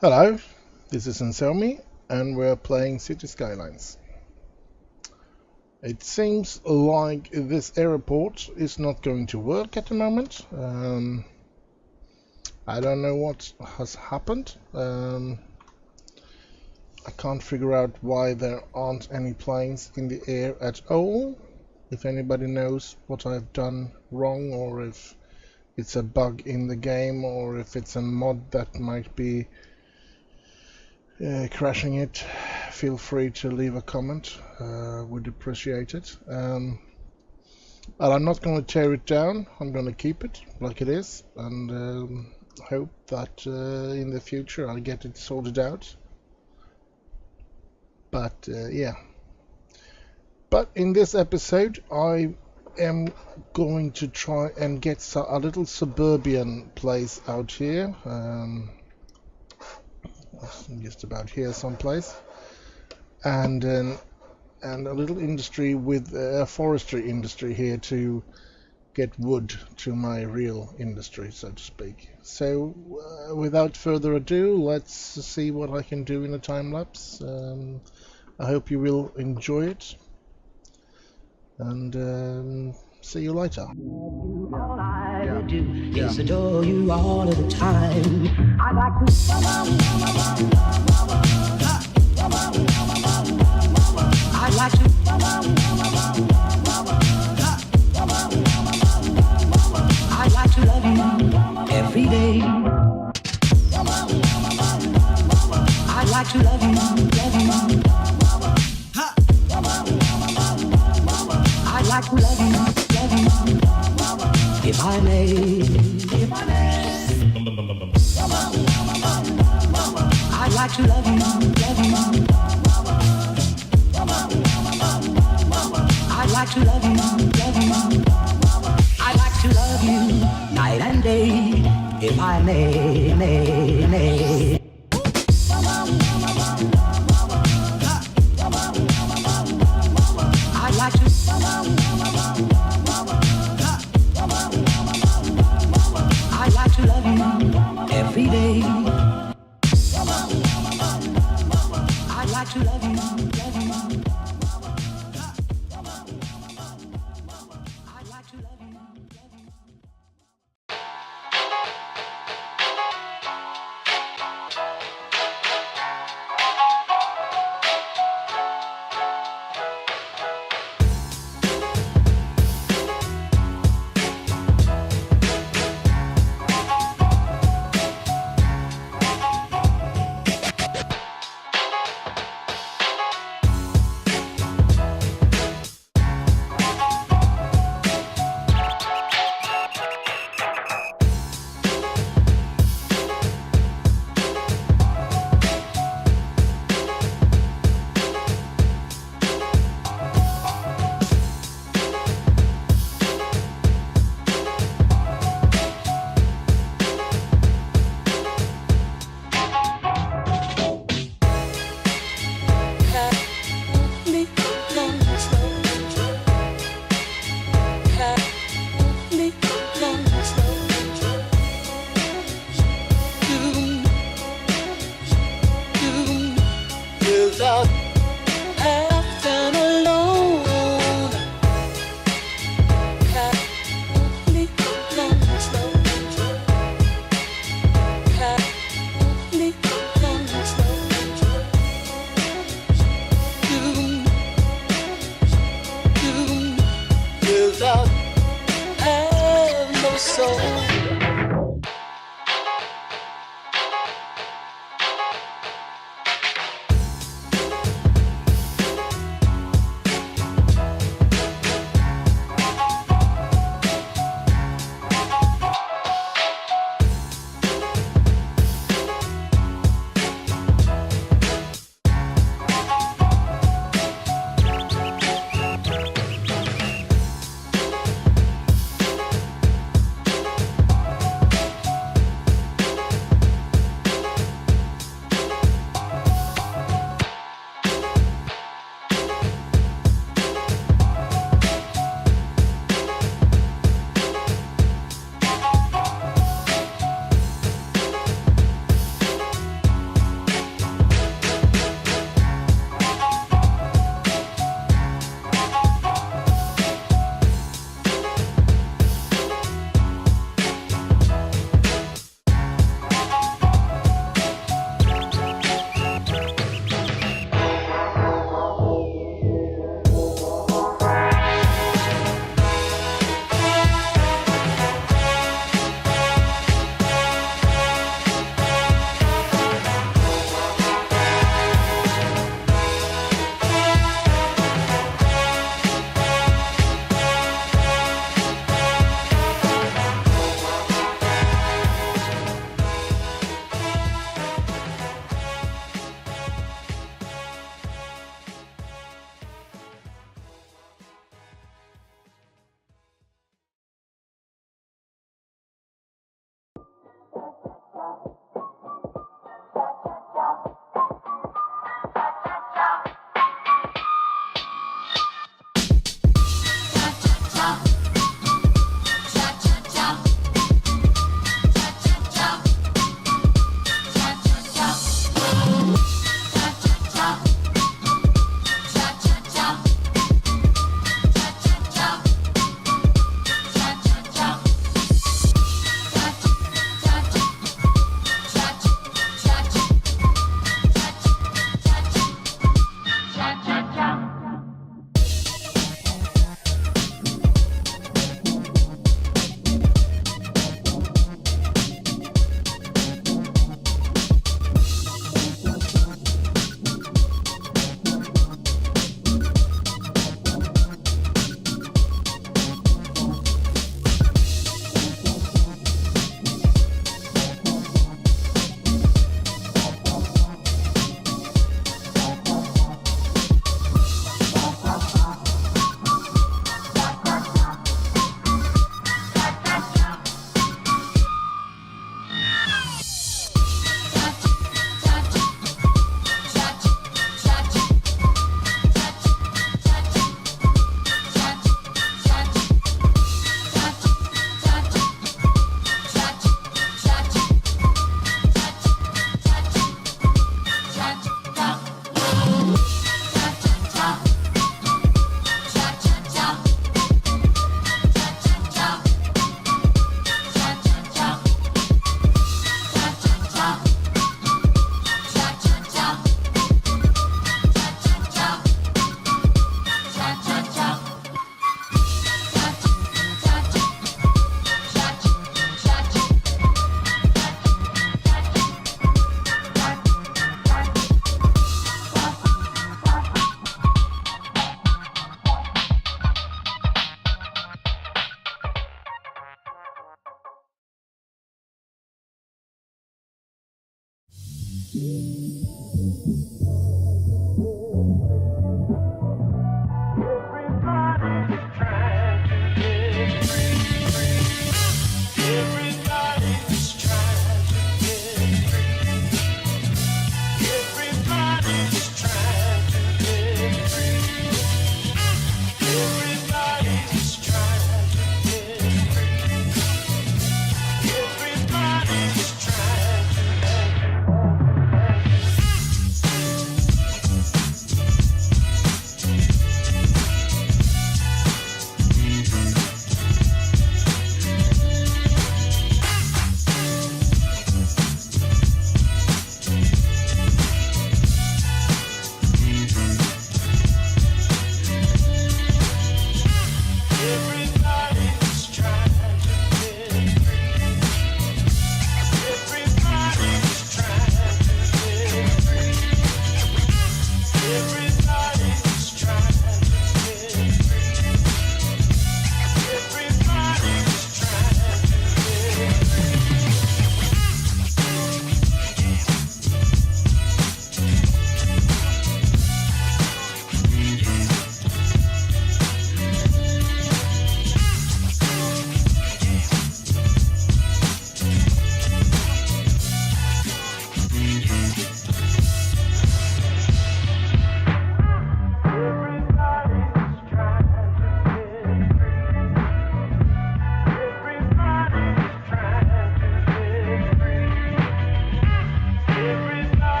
Hello, this is Anselmi, and we're playing City Skylines. It seems like this airport is not going to work at the moment. I don't know what has happened. I can't figure out why there aren't any planes in the air at all. If anybody knows what I've done wrong, or if it's a bug in the game, or if it's a mod that might be crashing it, feel free to leave a comment. Would appreciate it. But I'm not going to tear it down. I'm going to keep it like it is, and hope that in the future I'll get it sorted out. But yeah. But in this episode, I am going to try and get a little suburban place out here. Just about here someplace, and a little industry with a forestry industry here to get wood to my real industry, so to speak. So without further ado, let's see what I can do in a time lapse. I hope you will enjoy it, and see you later. All I do is adore you all of the time. I'd like to. I'd like to. I'd like to love you every day. I'd like to love you, love you. I'd like to love you, love you. If I may, if I may. I'd like to love you, love you. I'd like to love you, love you. I'd like to love you night and day, if I may, may. I'd like to. I'd like to love you every day. I'd like to love you, love you. I'd like to love you, love you.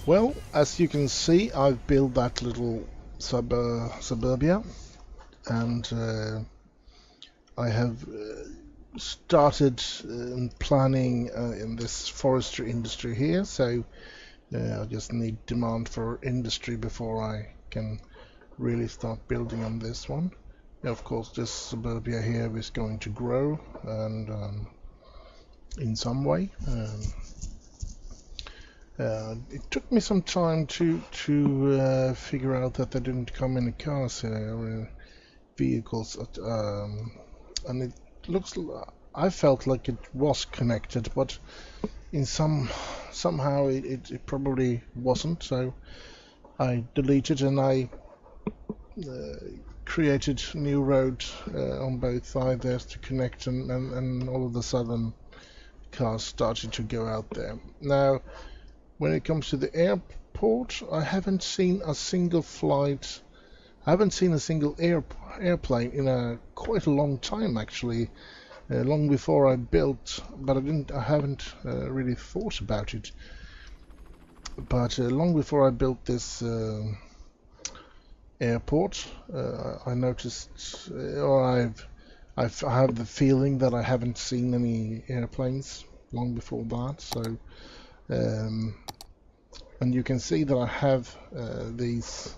Well, as you can see, I've built that little suburbia, and I have started planning in this forestry industry here. So I just need demand for industry before I can really start building on this one. Of course, this suburbia here is going to grow, and in some way. It took me some time to figure out that there didn't come any cars or vehicles, and it looks. I felt like it was connected, but in somehow it probably wasn't. So I deleted and I created new road on both sides there to connect, and all of a sudden cars started to go out there. Now, when it comes to the airport, I haven't seen a single flight. I haven't seen a single airplane in quite a long time, actually. Long before I built, but I haven't really thought about it. But long before I built this airport, I noticed, or I have the feeling that I haven't seen any airplanes long before that. So. And you can see that I have these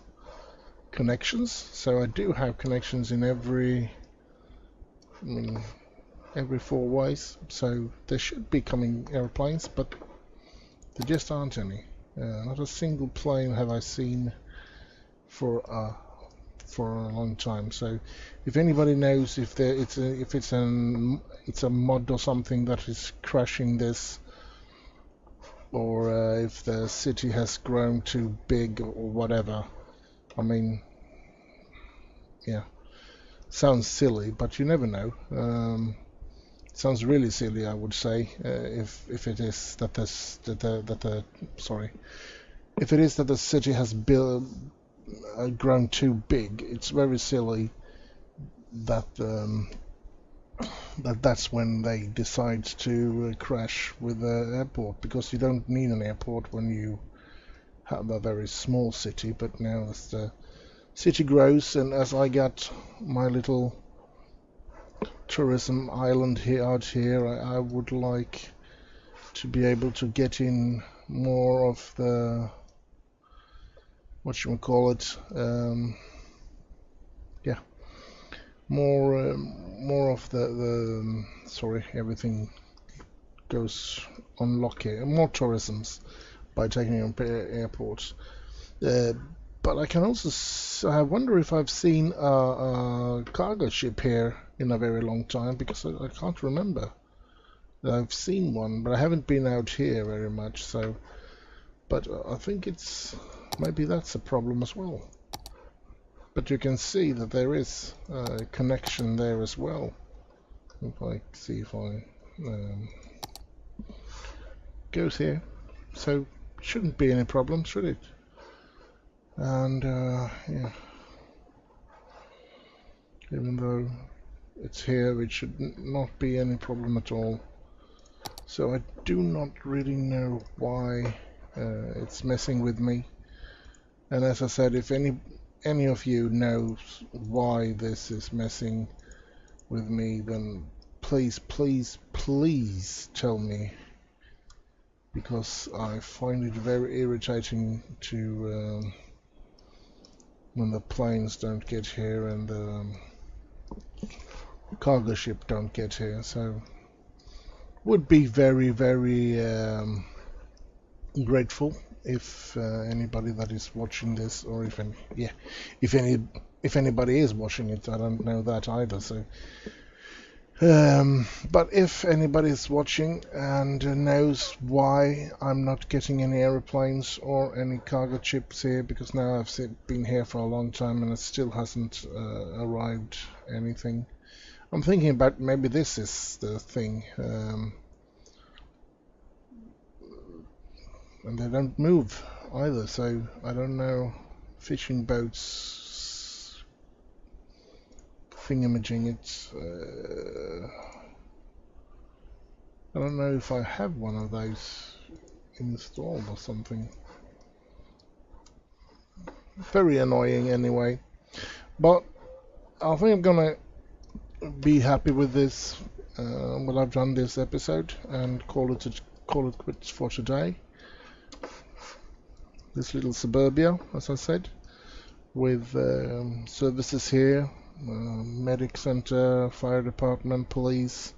connections. So I do have connections in every 4 ways. So there should be coming airplanes, but there just aren't any. Not a single plane have I seen for a long time. So if anybody knows if it's a mod or something that is crashing this, or if the city has grown too big or whatever. I mean, yeah, sounds silly, but you never know. sounds really silly, I would say, if it is that if it is that the city has grown too big. It's very silly that that's when they decide to crash with the airport, because you don't need an airport when you have a very small city. But now as the city grows, and as I got my little tourism island out here, I would like to be able to get in more of the, what should we call it, yeah, more of the sorry, everything goes on lock here, more tourisms by taking on airports. But I can also I wonder if I've seen a cargo ship here in a very long time, because I can't remember that I've seen one, but I haven't been out here very much. So, but I think it's maybe that's a problem as well. But you can see that there is a connection there as well. If I see if I goes here, so shouldn't be any problem, should it? And yeah, even though it's here, it should not be any problem at all. So I do not really know why it's messing with me. And as I said, if any of you knows why this is messing with me, then please tell me, because I find it very irritating to when the planes don't get here and the cargo ship don't get here. So would be very grateful if anybody that is watching this, or if anybody is watching it. I don't know that either. So but if anybody is watching and knows why I'm not getting any aeroplanes or any cargo ships here, because now I've been here for a long time and it still hasn't arrived anything. I'm thinking about maybe this is the thing, and they don't move either, so I don't know. Fishing boats thingamajig it. I don't know if I have one of those installed or something. Very annoying anyway. But I think I'm gonna be happy with this when I've done this episode, and call it quits for today. This little suburbia, as I said, with services here, medic center, fire department, police,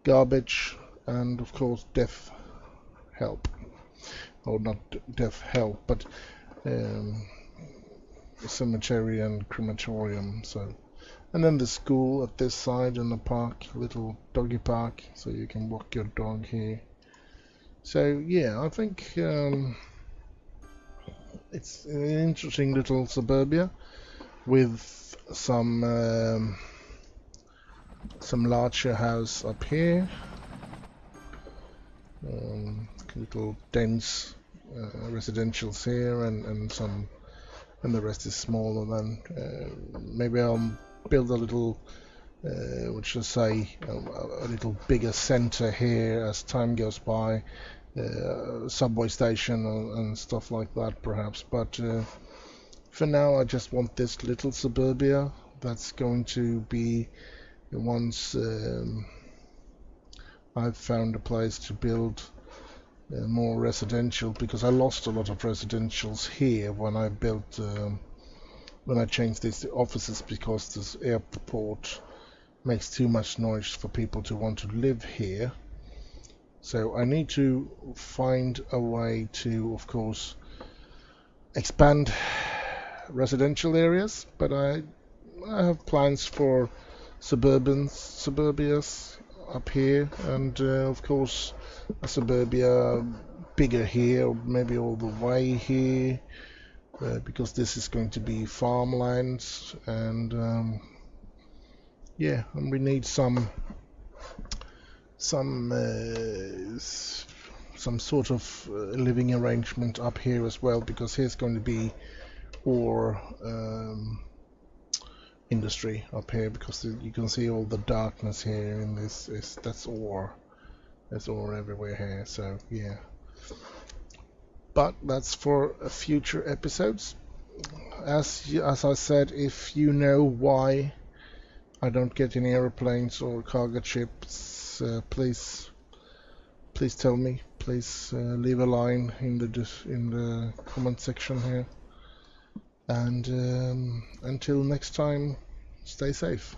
garbage, and of course death help, or not death help, but cemetery and crematorium. So, and then the school at this side, and the park, little doggy park, so you can walk your dog here. So yeah, I think it's an interesting little suburbia with some larger house up here, little dense residentials here, and the rest is smaller than. Maybe I'll build a little, what should I say, a little bigger center here as time goes by, subway station and stuff like that perhaps. But for now I just want this little suburbia that's going to be, once I've found a place to build more residential, because I lost a lot of residentials here when I built when I changed these to offices, because this airport makes too much noise for people to want to live here. So I need to find a way to, of course, expand residential areas, but I have plans for suburbias up here, and of course a suburbia bigger here, or maybe all the way here, because this is going to be farmlands, and yeah, and we need some some sort of living arrangement up here as well, because here's going to be ore industry up here, because you can see all the darkness here in this that's ore. There's ore everywhere here, so yeah. But that's for future episodes. As I said, if you know why I don't get any airplanes or cargo ships, please tell me. Please leave a line in the comment section here. And until next time, stay safe.